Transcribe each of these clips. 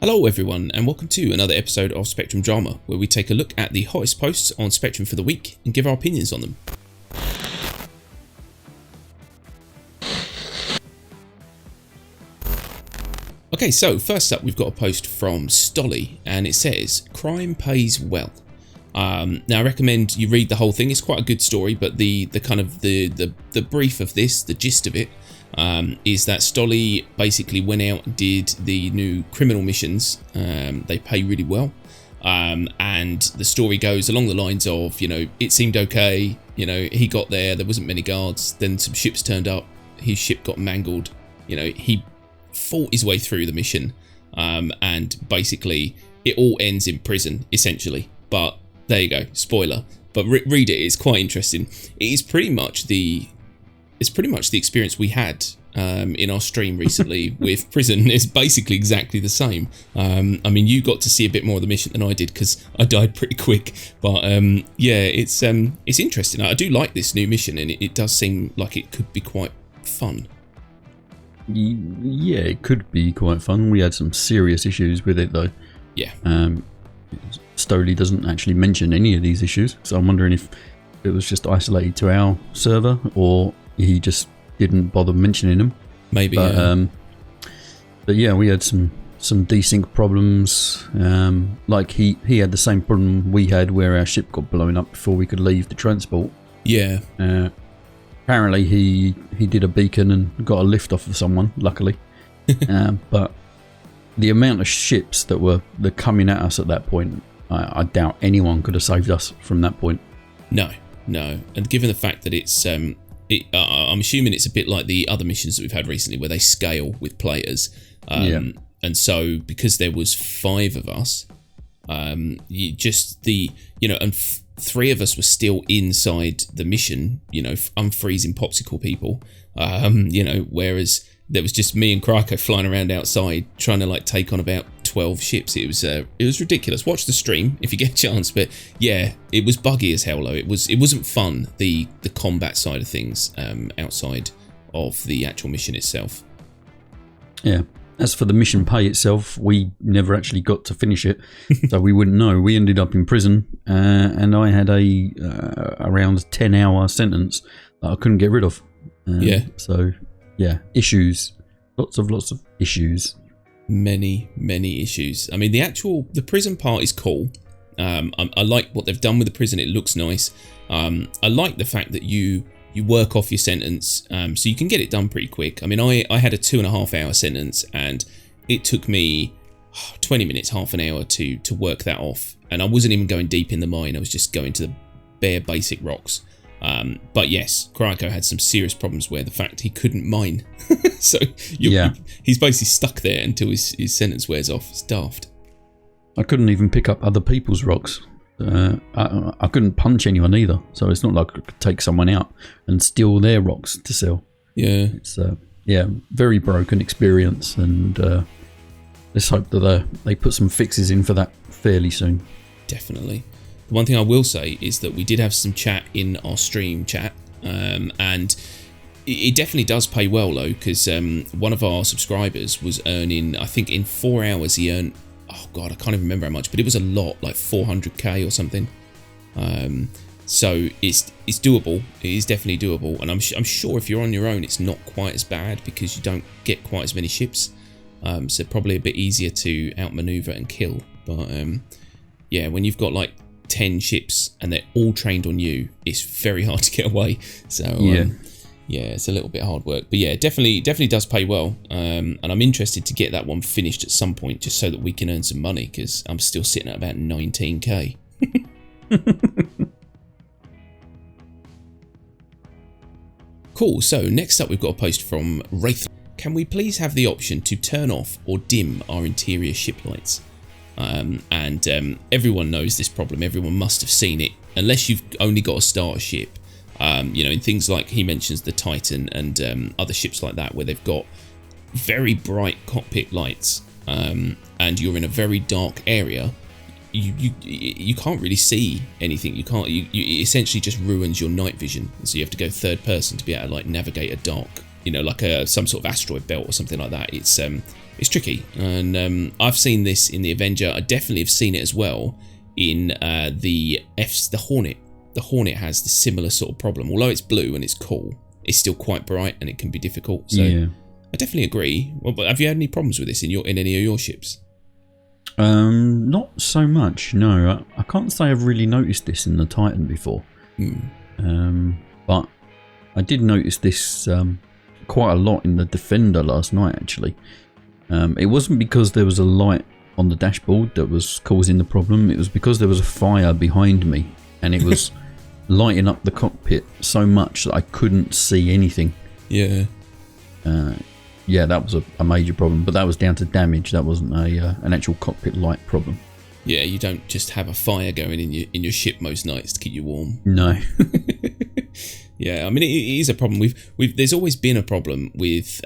Hello everyone, and welcome to another episode of Spectrum Drama, where we take a look at the hottest posts on Spectrum for the week and give our opinions on them. Okay, so first up we've got a post from Stolly, and it says, "Crime pays well." Now I recommend you read the whole thing. It's quite a good story, but the brief of this, the gist of it, is that Stolly basically went out and did the new criminal missions. They pay really well, and the story goes along the lines of, it seemed okay, he got there wasn't many guards, then some ships turned up, his ship got mangled, he fought his way through the mission, and basically it all ends in prison essentially. But there you go, spoiler, but read it, it's quite interesting. It's pretty much the experience we had in our stream recently with prison. Is basically exactly the same. I mean, you got to see a bit more of the mission than I did because I died pretty quick. But yeah, it's interesting. I do like this new mission, and it does seem like it could be quite fun. Yeah, it could be quite fun. We had some serious issues with it though. Yeah. Stoley doesn't actually mention any of these issues, so I'm wondering if it was just isolated to our server or he just didn't bother mentioning them. Maybe. But yeah, we had some desync problems. Like he had the same problem we had, where our ship got blown up before we could leave the transport. Yeah. Apparently he did a beacon and got a lift off of someone, luckily. But the amount of ships that were coming at us at that point, I doubt anyone could have saved us from that point. No. And given the fact that it's I'm assuming it's a bit like the other missions that we've had recently, where they scale with players. And so because there was 5 of us, and 3 of us were still inside the mission, unfreezing popsicle people, whereas there was just me and Krako flying around outside trying to take on about 12 ships. It was ridiculous. Watch the stream if you get a chance. But yeah, it was buggy as hell though. It wasn't fun, the combat side of things, outside of the actual mission itself. Yeah. As for the mission pay itself, we never actually got to finish it, so we wouldn't know. We ended up in prison, and I had a around 10-hour sentence that I couldn't get rid of. Yeah. So yeah, issues, lots of issues. Many issues. I mean, the prison part is cool. I like what they've done with the prison. It looks nice. I like the fact that you work off your sentence, so you can get it done pretty quick. I mean, I had a 2.5-hour sentence, and it took me 20 minutes, half an hour to work that off. And I wasn't even going deep in the mine. I was just going to the bare basic rocks. But yes, Krako had some serious problems where the fact he couldn't mine. So he's basically stuck there until his sentence wears off. It's daft. I couldn't even pick up other people's rocks. I couldn't punch anyone either, so it's not like I could take someone out and steal their rocks to sell. Yeah, it's very broken experience, and let's hope that they put some fixes in for that fairly soon. Definitely. The one thing I will say is that we did have some chat in our stream chat, and it definitely does pay well though, because one of our subscribers was earning, I think in 4 hours he earned, oh god, I can't even remember how much, but it was a lot, like 400k or something. So it's doable. It is definitely doable, and I'm sure if you're on your own, it's not quite as bad because you don't get quite as many ships. So probably a bit easier to outmaneuver and kill. But yeah, when you've got 10 ships and they're all trained on you, it's very hard to get away. So yeah, it's a little bit hard work, but yeah, definitely does pay well. And I'm interested to get that one finished at some point, just so that we can earn some money, because I'm still sitting at about 19k. Cool. So next up, we've got a post from Wraith. Can we please have the option to turn off or dim our interior ship lights? And everyone knows this problem. Everyone must have seen it, unless you've only got a starter ship. In things like he mentions the Titan and other ships like that, where they've got very bright cockpit lights, and you're in a very dark area, you can't really see anything. It essentially just ruins your night vision, so you have to go third person to be able to navigate a dark like some sort of asteroid belt or something like that. It's tricky, and I've seen this in the Avenger. I definitely have seen it as well in the Hornet. The Hornet has the similar sort of problem. Although it's blue and it's cool, it's still quite bright and it can be difficult. So yeah. I definitely agree. Well, but have you had any problems with this in any of your ships? Not so much. No, I can't say I've really noticed this in the Titan before. But I did notice this quite a lot in the Defender last night. Actually, it wasn't because there was a light on the dashboard that was causing the problem. It was because there was a fire behind me, and it was lighting up the cockpit so much that I couldn't see anything. Yeah. Yeah, that was a major problem, but that was down to damage. That wasn't an actual cockpit light problem. Yeah, you don't just have a fire going in your ship most nights to keep you warm. No. Yeah, I mean it is a problem. There's always been a problem with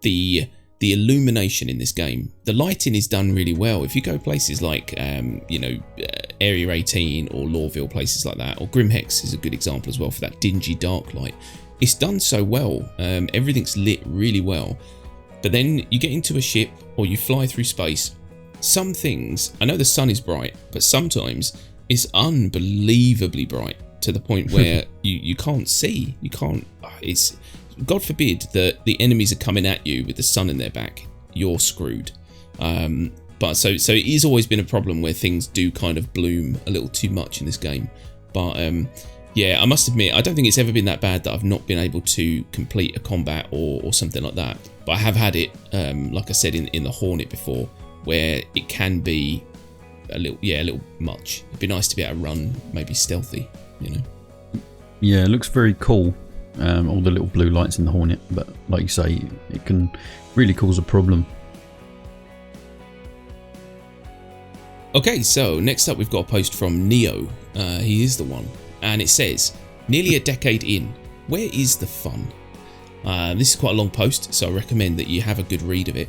the illumination in this game. The lighting is done really well. If you go places like Area 18 or Lorville, places like that, or Grimhex is a good example as well for that dingy dark light. It's done so well. Everything's lit really well. But then you get into a ship or you fly through space. Some things, I know the sun is bright, but sometimes it's unbelievably bright to the point where you can't see. You can't. It's God forbid that the enemies are coming at you with the sun in their back. You're screwed. But so it is always been a problem where things do kind of bloom a little too much in this game. But yeah, I must admit, I don't think it's ever been that bad that I've not been able to complete a combat or something like that. But I have had it, like I said, in the Hornet before, where it can be a little much. It'd be nice to be able to run maybe stealthy, Yeah, it looks very cool, all the little blue lights in the Hornet, but like you say, it can really cause a problem. Okay, so next up we've got a post from Neo. He is the one. And it says, nearly a decade in, where is the fun? This is quite a long post, so I recommend that you have a good read of it.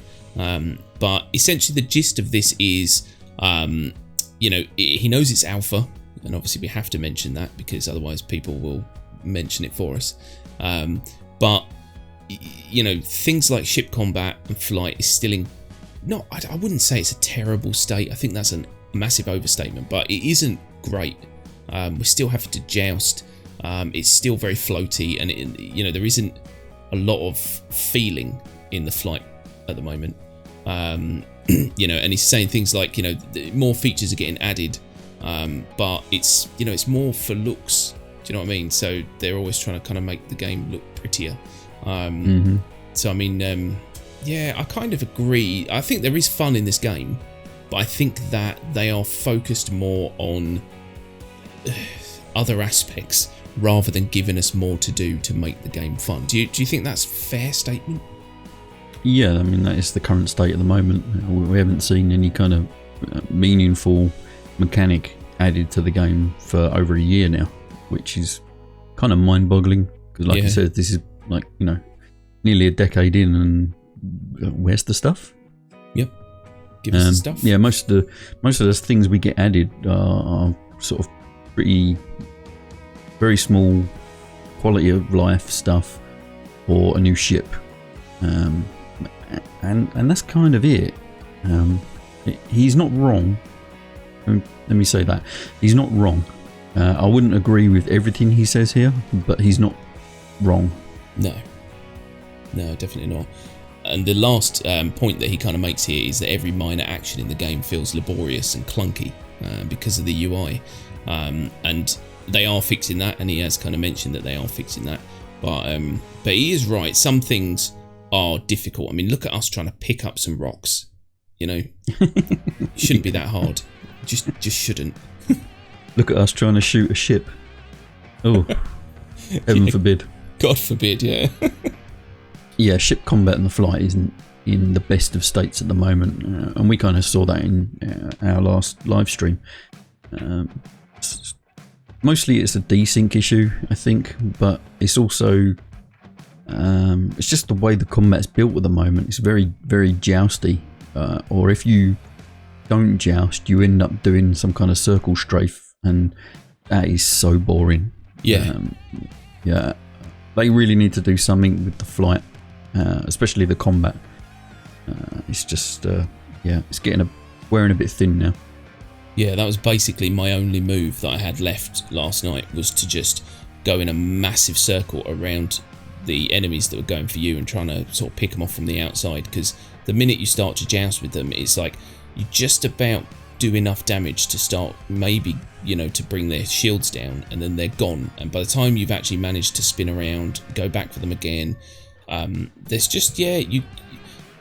But essentially the gist of this is, he knows it's alpha, and obviously we have to mention that because otherwise people will mention it for us. But things like ship combat and flight is still in, I wouldn't say it's a terrible state. I think that's a massive overstatement, but it isn't great. We're still having to joust. It's still very floaty, and there isn't a lot of feeling in the flight at the moment. And he's saying things like, more features are getting added, but it's more for looks. Do you know what I mean? So they're always trying to kind of make the game look prettier. So I mean, yeah, I kind of agree. I think there is fun in this game, but I think that they are focused more on other aspects rather than giving us more to do to make the game fun. Do you think that's a fair statement? Yeah, I mean that is the current state at the moment. We haven't seen any kind of meaningful mechanic added to the game for over a year now, which is kind of mind-boggling because like you said, this is like nearly a decade in, and where's the stuff? Yep, give us the stuff. Yeah, most of those things we get added are sort of pretty very small quality of life stuff or a new ship, and that's kind of it. He's not wrong. Let me say that he's not wrong. I wouldn't agree with everything he says here, but he's not wrong. No, definitely not. And the last point that he kind of makes here is that every minor action in the game feels laborious and clunky because of the UI. And they are fixing that, and he has kind of mentioned that they are fixing that. But he is right. Some things are difficult. I mean, look at us trying to pick up some rocks. Shouldn't be that hard. Just shouldn't. Look at us trying to shoot a ship. Oh, heaven forbid. God forbid, yeah. Yeah, ship combat in the flight isn't in the best of states at the moment, and we kind of saw that in our last live stream. Mostly it's a desync issue, I think, but it's also it's just the way the combat's built at the moment. It's very, very jousty, or if you don't joust, you end up doing some kind of circle strafe, and that is so boring. Yeah. Yeah. they really need to do something with the flight, especially the combat. It's just, it's wearing a bit thin now. Yeah, that was basically my only move that I had left last night, was to just go in a massive circle around the enemies that were going for you and trying to sort of pick them off from the outside, because the minute you start to joust with them, it's like you just about do enough damage to start maybe, to bring their shields down, and then they're gone. And by the time you've actually managed to spin around, go back for them again, there's just, you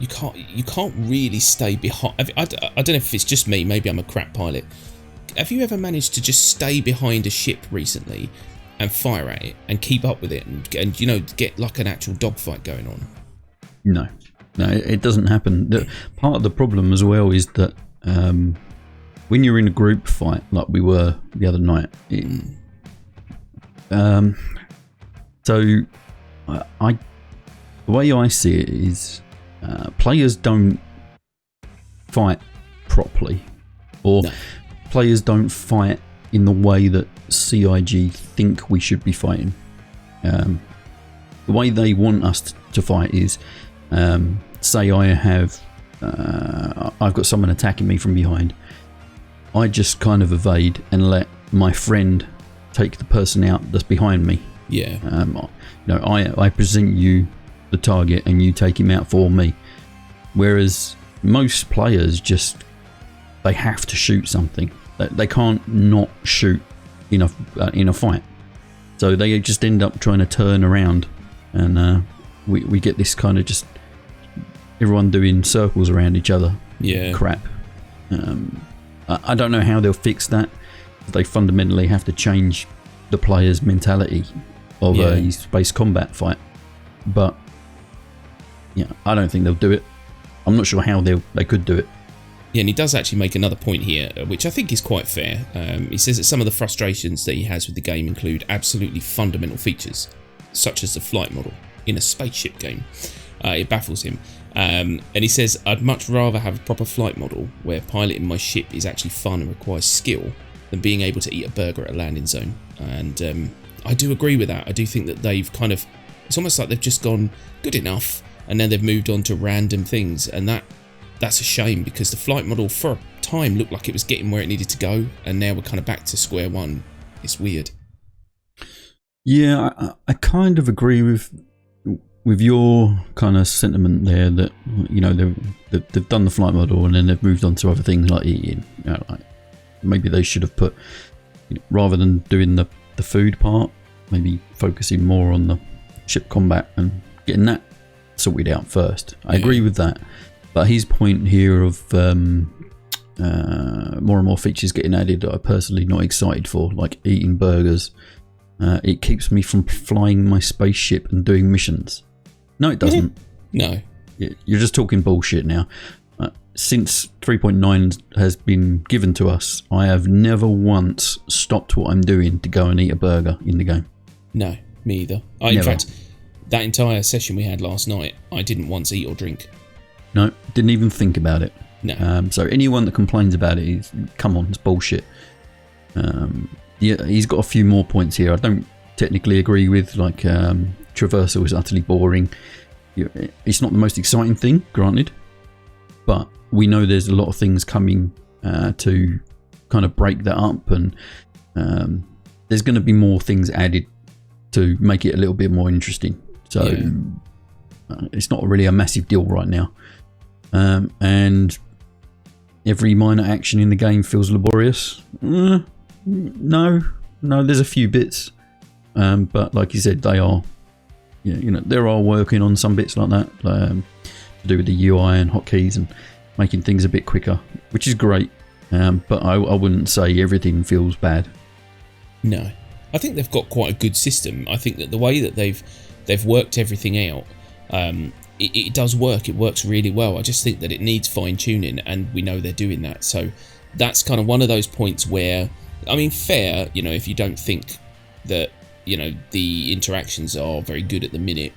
can't really stay behind. I don't know if it's just me, maybe I'm a crap pilot. Have you ever managed to just stay behind a ship recently and fire at it and keep up with it and get like an actual dogfight going on? No, it doesn't happen. Part of the problem as well is that when you're in a group fight like we were the other night, the way I see it is players don't fight properly, or players don't fight in the way that CIG think we should be fighting. The way they want us to fight is, say I've got someone attacking me from behind. I just kind of evade and let my friend take the person out that's behind me. Yeah. I present you the target and you take him out for me. Whereas most players they have to shoot something. They can't not shoot in a fight. So they just end up trying to turn around, and we get this kind of just everyone doing circles around each other. Yeah. Crap. I don't know how they'll fix that. They fundamentally have to change the player's mentality of a space combat fight. But I don't think they'll do it. I'm not sure how they could do it. Yeah, and he does actually make another point here, which I think is quite fair. He says that some of the frustrations that he has with the game include absolutely fundamental features, such as the flight model in a spaceship game. It baffles him. And he says, I'd much rather have a proper flight model where piloting my ship is actually fun and requires skill than being able to eat a burger at a landing zone. And I do agree with that. I do think that they've it's almost like they've just gone good enough, and then they've moved on to random things, and that's a shame, because the flight model for a time looked like it was getting where it needed to go, and now we're kind of back to square one. It's weird. Yeah, I kind of agree with your kind of sentiment there, that they've done the flight model and then they've moved on to other things like eating. Like maybe they should have put, rather than doing the food part, maybe focusing more on the ship combat and getting that sorted out first. I agree with that. But his point here of more and more features getting added that I'm personally not excited for, like eating burgers, it keeps me from flying my spaceship and doing missions. No, it doesn't. No. You're just talking bullshit now. Since 3.9 has been given to us, I have never once stopped what I'm doing to go and eat a burger in the game. No, me either. In fact, that entire session we had last night, I didn't once eat or drink. No, didn't even think about it. No. So anyone that complains about it, come on, it's bullshit. He's got a few more points here I don't technically agree with, like traversal is utterly boring. It's not the most exciting thing, granted, but we know there's a lot of things coming to kind of break that up, and there's going to be more things added to make it a little bit more interesting. So it's not really a massive deal right now. And every minor action in the game feels laborious. No, there's a few bits, but like you said, they are, there are working on some bits like that, to do with the UI and hotkeys and making things a bit quicker, which is great. But I wouldn't say everything feels bad. No, I think they've got quite a good system. I think that the way that they've worked everything out, it does work. It works really well. I just think that it needs fine tuning, and we know they're doing that. So that's kind of one of those points where, I mean, fair, if you don't think that, the interactions are very good at the minute,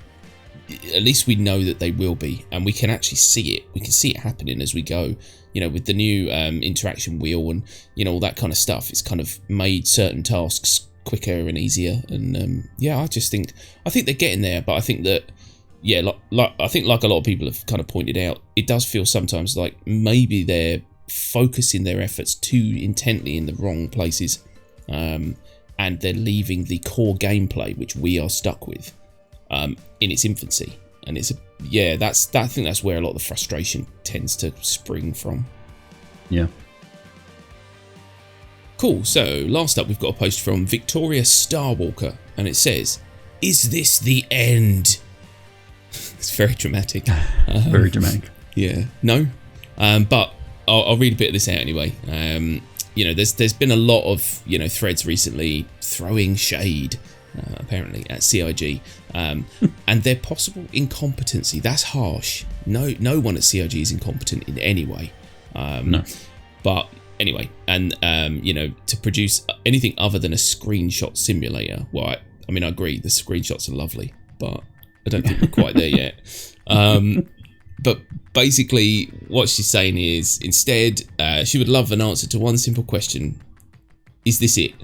at least we know that they will be, and we can actually see it. We can see it happening as we go, with the new interaction wheel and, all that kind of stuff. It's kind of made certain tasks quicker and easier. And yeah, I think they're getting there, but I think that I think like a lot of people have kind of pointed out, it does feel sometimes like maybe they're focusing their efforts too intently in the wrong places, and they're leaving the core gameplay, which we are stuck with, in its infancy. And I think that's where a lot of the frustration tends to spring from. Yeah. Cool. So last up, we've got a post from Victoria Starwalker, and it says, "Is this the end?" It's very dramatic. Very dramatic. Yeah. No. But I'll read a bit of this out anyway. There's been a lot of threads recently throwing shade, apparently, at CIG, and their possible incompetency. That's harsh. No one at CIG is incompetent in any way. No. But anyway, and to produce anything other than a screenshot simulator. Well, I mean, I agree, the screenshots are lovely, but I don't think we're quite there yet. But basically, what she's saying is, instead, she would love an answer to one simple question: is this it?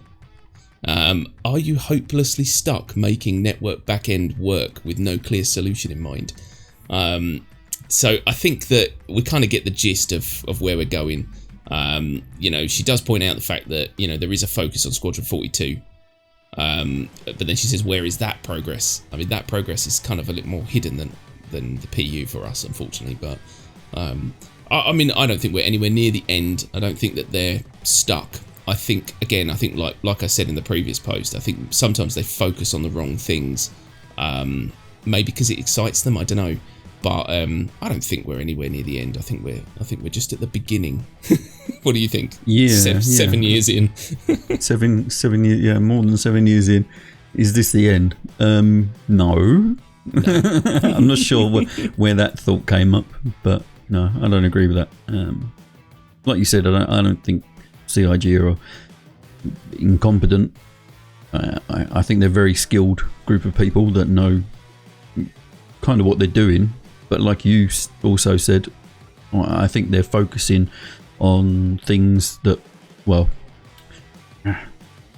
Are you hopelessly stuck making network backend work with no clear solution in mind? So I think that we kind of get the gist of where we're going. She does point out the fact that there is a focus on Squadron 42. But then she says, where is that progress? I mean, that progress is kind of a little more hidden than the PU for us, unfortunately. But I mean, I don't think we're anywhere near the end. I don't think that they're stuck. I think like I said in the previous post, I think sometimes they focus on the wrong things, maybe because it excites them. I don't know, but I don't think we're anywhere near the end. I think we're just at the beginning. What do you think? Yeah, 7 years in. 7 years. Yeah, more than 7 years in. Is this the end? No. I'm not sure where that thought came up, but no, I don't agree with that. Like you said, I don't think CIG are incompetent. I think they're a very skilled group of people that know kind of what they're doing. But like you also said, I think they're focusing on things that, well,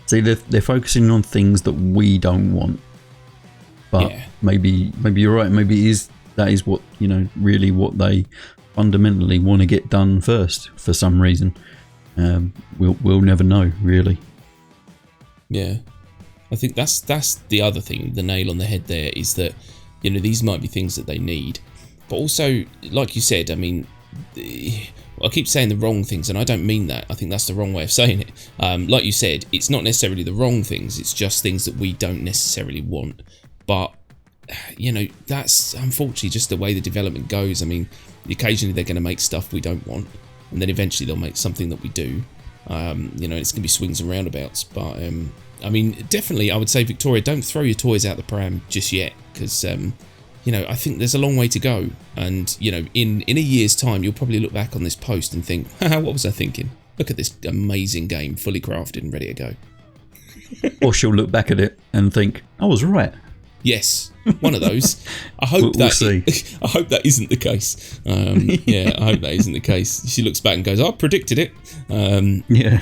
see, they're focusing on things that we don't want. But yeah. maybe you're right. Maybe that is what really what they fundamentally want to get done first for some reason. We'll never know, really. Yeah, I think that's the other thing. The nail on the head there is that these might be things that they need, but also, like you said, I mean, I keep saying the wrong things, and I don't mean that. I think that's the wrong way of saying it. Like you said, it's not necessarily the wrong things. It's just things that we don't necessarily want. But that's unfortunately just the way the development goes. I mean, occasionally they're going to make stuff we don't want, and then eventually they'll make something that we do. It's going to be swings and roundabouts. But I mean, definitely, I would say, Victoria, don't throw your toys out the pram just yet, because I think there's a long way to go. And in a year's time, you'll probably look back on this post and think, what was I thinking? Look at this amazing game, fully crafted and ready to go. Or she'll look back at it and think, I was right. Yes, one of those. I hope we'll see. I hope that isn't the case. Yeah, I hope that isn't the case. She looks back and goes, "I predicted it." Yeah.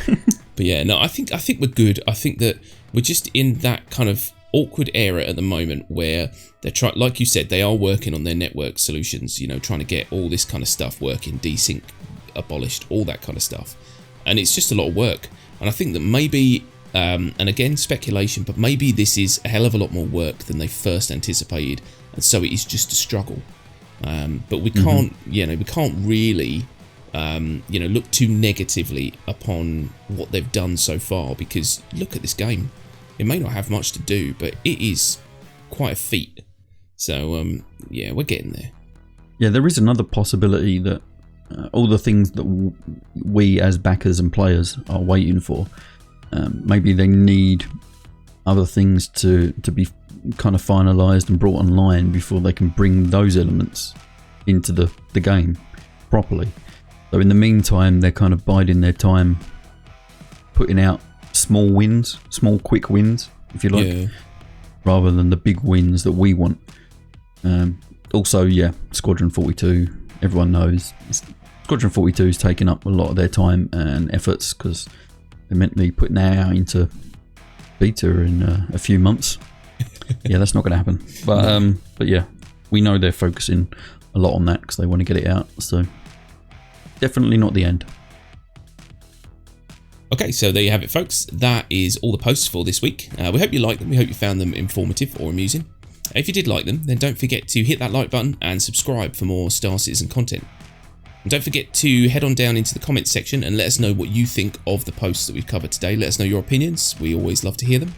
But yeah, no, I think we're good. I think that we're just in that kind of awkward era at the moment where they're trying, like you said, they are working on their network solutions. Trying to get all this kind of stuff working, desync abolished, all that kind of stuff, and it's just a lot of work. And I think that maybe. And again, speculation, but maybe this is a hell of a lot more work than they first anticipated, and so it is just a struggle. But we can't, we can't really, look too negatively upon what they've done so far, because look at this game. It may not have much to do, but it is quite a feat. So, yeah, we're getting there. Yeah, there is another possibility that all the things that we as backers and players are waiting for, maybe they need other things to be kind of finalised and brought online before they can bring those elements into the game properly. So in the meantime, they're kind of biding their time, putting out small wins, small quick wins, if you like, rather than the big wins that we want. Also, yeah, Squadron 42, everyone knows Squadron 42 is taking up a lot of their time and efforts, because they're meant to be putting that out into beta in a few months. Yeah, that's not going to happen. But yeah, we know they're focusing a lot on that because they want to get it out. So definitely not the end. Okay, so there you have it, folks. That is all the posts for this week. We hope you liked them. We hope you found them informative or amusing. If you did like them, then don't forget to hit that like button and subscribe for more Star Citizen content. And don't forget to head on down into the comments section and let us know what you think of the posts that we've covered today. Let us know your opinions. We always love to hear them.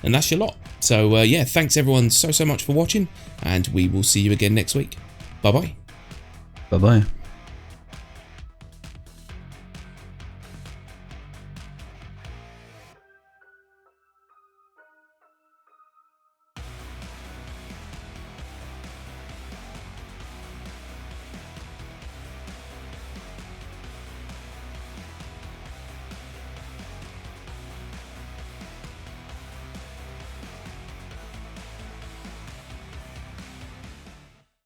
And that's your lot. So yeah, thanks everyone so much for watching, and we will see you again next week. Bye-bye. Bye-bye.